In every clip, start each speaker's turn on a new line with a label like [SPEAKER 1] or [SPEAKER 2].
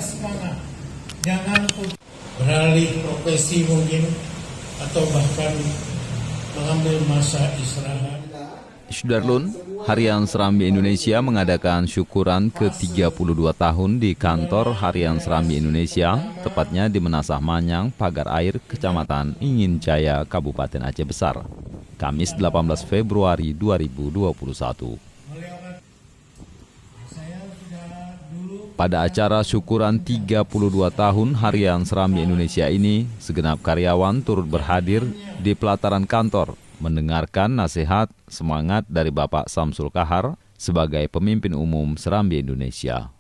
[SPEAKER 1] semangat, jangan beralih profesi mungkin, atau bahkan mengambil masa istirahat.
[SPEAKER 2] Sudarlun, Harian Serambi Indonesia mengadakan syukuran ke-32 tahun di kantor Harian Serambi Indonesia, tepatnya di Menasah Manyang, Pagar Air, Kecamatan Ingin Jaya, Kabupaten Aceh Besar, Kamis 18 Februari 2021. Pada acara syukuran 32 tahun Harian Serambi Indonesia ini, segenap karyawan turut berhadir di pelataran kantor, mendengarkan nasihat semangat dari Bapak Samsul Kahar sebagai pemimpin umum Serambi Indonesia.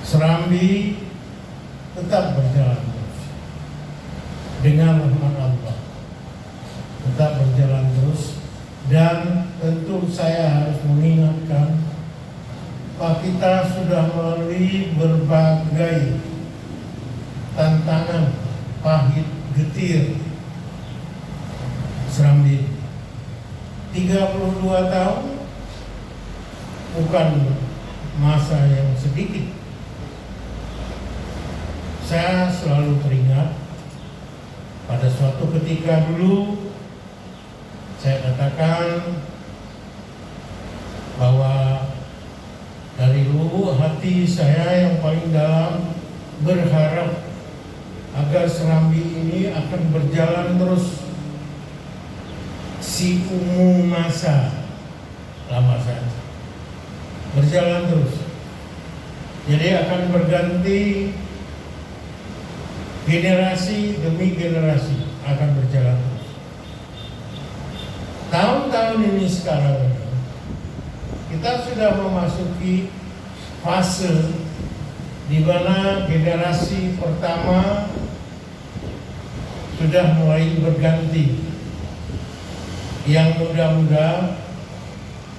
[SPEAKER 1] Serambi tetap berjalan terus dengan rahmat Allah, tetap berjalan terus, dan tentu saya harus mengingatkan bahwa kita sudah melalui berbagai tantangan pahit getir. Serambi 32 tahun bukan masa yang sedikit. Saya selalu teringat pada suatu ketika dulu saya katakan bahwa dari lubuk hati saya yang paling dalam berharap agar Serambi ini akan berjalan terus si umum masa lama saja, berjalan terus. Jadi akan berganti generasi demi generasi, akan berjalan terus. Tahun-tahun ini sekarang ini kita sudah memasuki fase di mana generasi pertama sudah mulai berganti. Yang muda-muda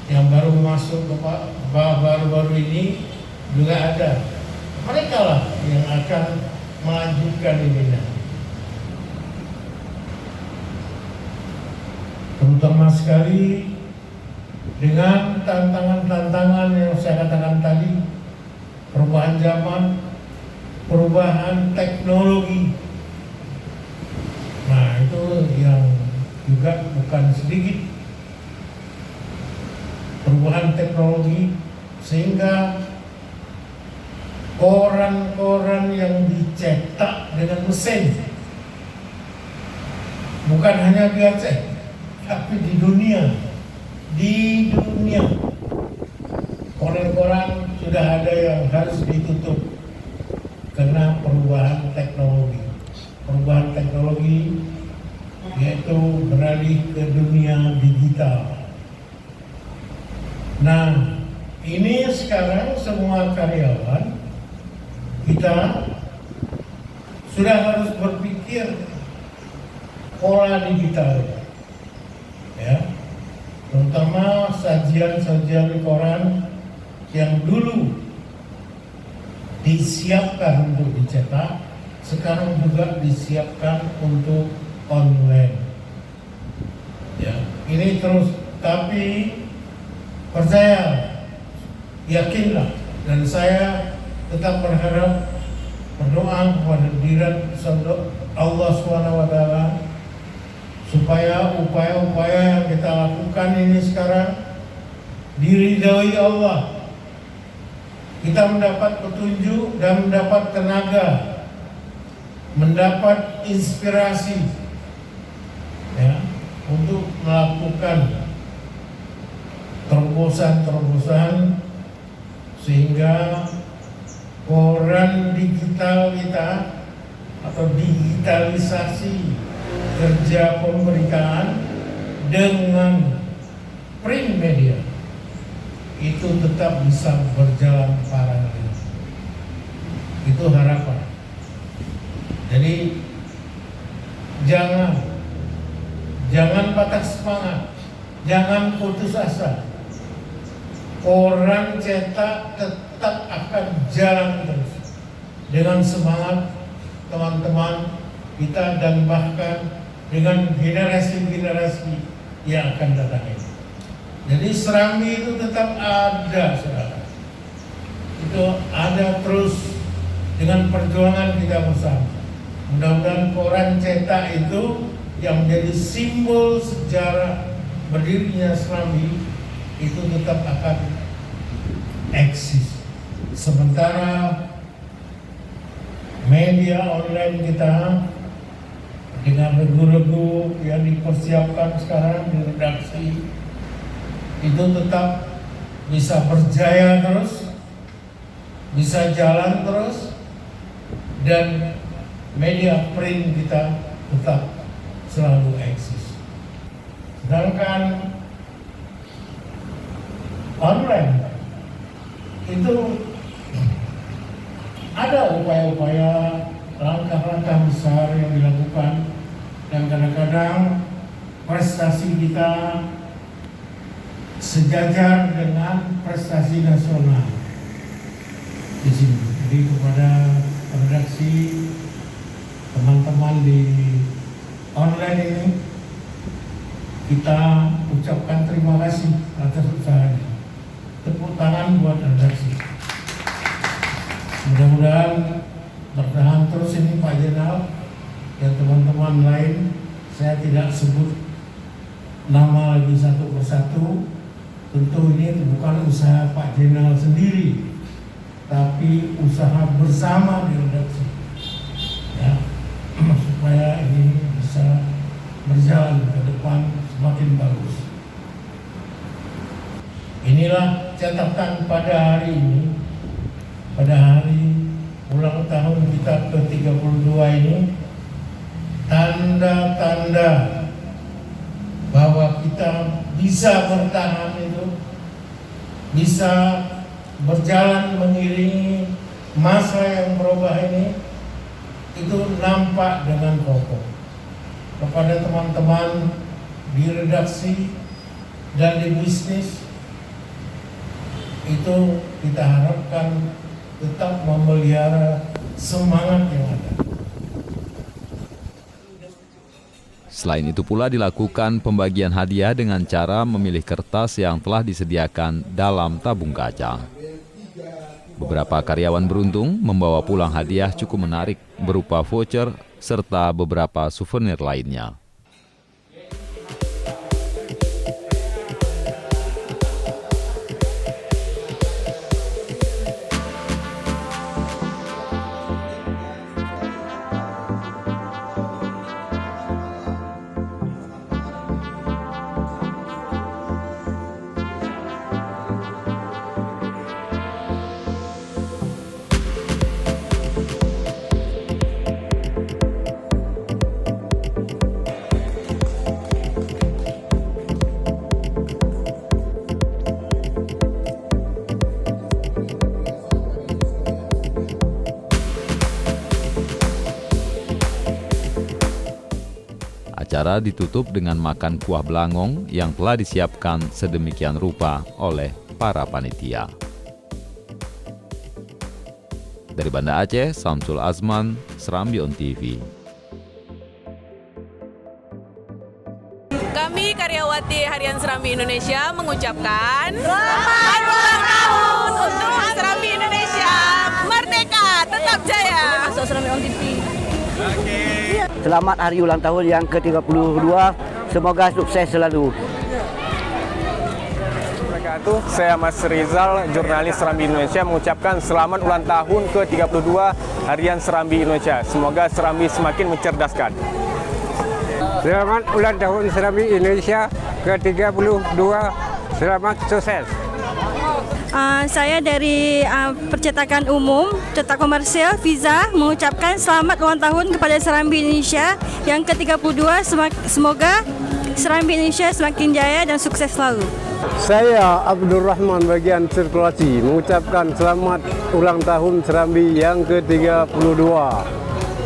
[SPEAKER 1] yang baru masuk ke baru-baru ini juga ada. Mereka lah yang akan melanjutkan ini. Terutama sekali dengan tantangan-tantangan yang saya katakan tadi, perubahan zaman, perubahan teknologi. Nah, itu yang juga bukan sedikit, perubahan teknologi, sehingga koran-koran yang dicetak dengan mesin bukan hanya di Aceh, tapi di dunia koran-koran sudah ada yang harus ditutup karena perubahan teknologi yaitu beralih ke dunia digital. Nah, ini sekarang semua karyawan kita sudah harus berpikir pola digital, ya, terutama sajian-sajian koran yang dulu disiapkan untuk dicetak, sekarang juga disiapkan untuk online. Ya, ini terus, tapi percaya, yakinlah, dan saya tetap berharap, berdoa kepada diri Allah SWT supaya upaya-upaya yang kita lakukan ini sekarang diridhoi Allah. Kita mendapat petunjuk dan mendapat tenaga, mendapat inspirasi, ya, untuk melakukan terobosan-terobosan sehingga koran digital kita atau digitalisasi kerja pemberitaan dengan print media itu tetap bisa berjalan paralel. Itu harapan. Jadi jangan patah semangat, jangan putus asa. Koran cetak tetap akan jalan terus dengan semangat teman-teman kita dan bahkan dengan generasi-generasi yang akan datang ini. Jadi Serambi itu tetap ada, saudara. Itu itu ada terus dengan perjuangan kita bersama. Mudah-mudahan koran cetak itu yang menjadi simbol sejarah berdirinya Serambi itu tetap akan eksis. Sementara media online kita dengan regu-regu yang dipersiapkan sekarang di redaksi itu tetap bisa berjaya terus, bisa jalan terus, dan media print kita tetap selalu eksis. Sedangkan online itu ada upaya-upaya, langkah-langkah besar yang dilakukan, dan kadang-kadang prestasi kita sejajar dengan prestasi nasional di sini. Jadi kepada redaksi, teman-teman di online ini, kita ucapkan terima kasih atas usahanya. Tepuk tangan buat redaksi. Mudah-mudahan bertahan terus ini Pak Jenderal dan teman-teman lain. Saya tidak sebut nama lagi satu persatu. Tentu ini bukan usaha Pak Jenderal sendiri, tapi usaha bersama di redaksi, ya, supaya ini bisa berjalan ke depan semakin bagus. Inilah catatan pada hari ini, pada hari ulang tahun kita ke-32 ini, tanda-tanda bahwa kita bisa bertahan itu, bisa berjalan mengiringi masa yang berubah ini, itu nampak dengan kokoh. Kepada teman-teman di redaksi dan di bisnis, itu kita harapkan tetap memelihara semangat yang ada.
[SPEAKER 2] Selain itu pula dilakukan pembagian hadiah dengan cara memilih kertas yang telah disediakan dalam tabung kaca. Beberapa karyawan beruntung membawa pulang hadiah cukup menarik berupa voucher serta beberapa souvenir lainnya. Acara ditutup dengan makan kuah belangong yang telah disiapkan sedemikian rupa oleh para panitia. Dari Banda Aceh, Samsul Azman, Serambi On TV.
[SPEAKER 3] Kami karyawati Harian Serambi Indonesia mengucapkan selamat ulang tahun untuk Serambi Indonesia. Merdeka, tetap jaya. Masuk Serambi On TV.
[SPEAKER 4] Selamat hari ulang tahun yang ke-32. Semoga sukses selalu.
[SPEAKER 5] Saya Mas Rizal, jurnalis Serambi Indonesia, mengucapkan selamat ulang tahun ke-32 Harian Serambi Indonesia. Semoga Serambi semakin mencerdaskan.
[SPEAKER 6] Selamat ulang tahun Serambi Indonesia ke-32. Selamat sukses.
[SPEAKER 7] Saya dari Percetakan Umum, Cetak Komersial, Fiza, mengucapkan selamat ulang tahun kepada Serambi Indonesia yang ke-32. Semoga Serambi Indonesia semakin jaya dan sukses selalu.
[SPEAKER 6] Saya Abdul Rahman bagian sirkulasi mengucapkan selamat ulang tahun Serambi yang ke-32.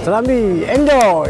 [SPEAKER 6] Serambi, enjoy!